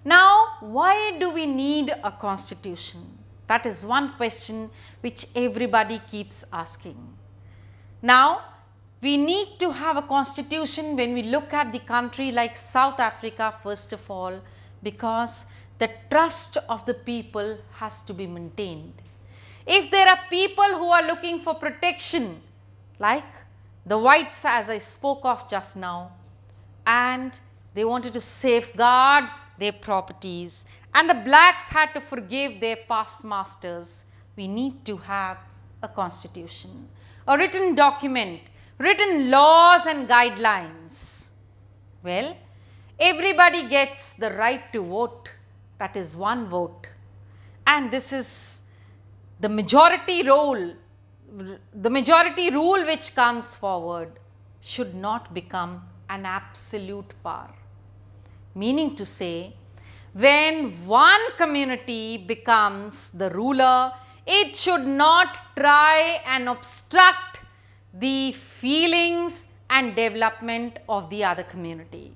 Now, why do we need a constitution? That is one question which everybody keeps asking. Now, we need to have a constitution when we look at the country like South Africa first of all, because the trust of the people has to be maintained. If there are people who are looking for protection, like the whites as I spoke of just now, and they wanted to safeguard their properties, and the blacks had to forgive their past masters, we need to have a constitution, a written document, written laws and guidelines. Well, everybody gets the right to vote, that is one vote, and this is the majority rule which comes forward should not become an absolute power. Meaning to say, when one community becomes the ruler, it should not try and obstruct the feelings and development of the other community.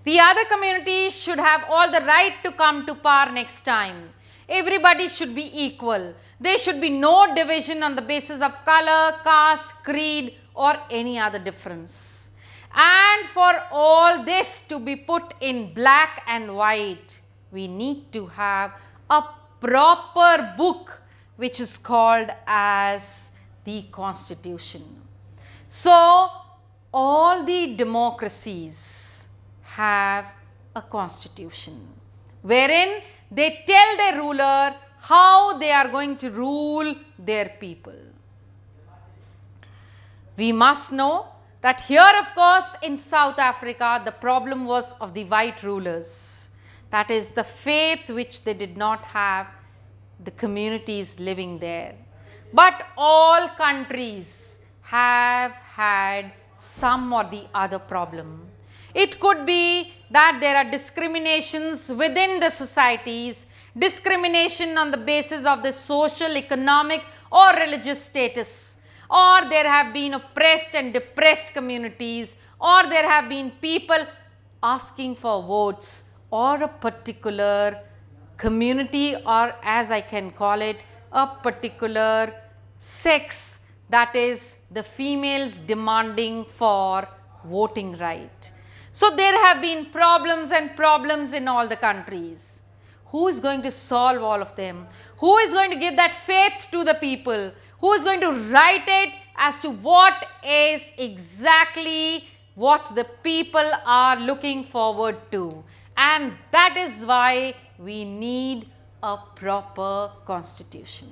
The other community should have all the right to come to power next time. Everybody should be equal. There should be no division on the basis of color, caste, creed or any other difference. And for all this to be put in black and white, we need to have a proper book which is called as the Constitution. So, all the democracies have a constitution wherein they tell their ruler how they are going to rule their people. We must know that here of course in South Africa the problem was of the white rulers, that is the faith which they did not have the communities living there. But all countries have had some or the other problem. It could be that there are discriminations within the societies, discrimination on the basis of the social, economic or religious status, or there have been oppressed and depressed communities, or there have been people asking for votes, or a particular community, or as I can call it, a particular sex, that is the females demanding for voting right. So, there have been problems and problems in all the countries. Who is going to solve all of them? Who is going to give that faith to the people? Who is going to write it as to what is exactly what the people are looking forward to? And that is why we need a proper constitution.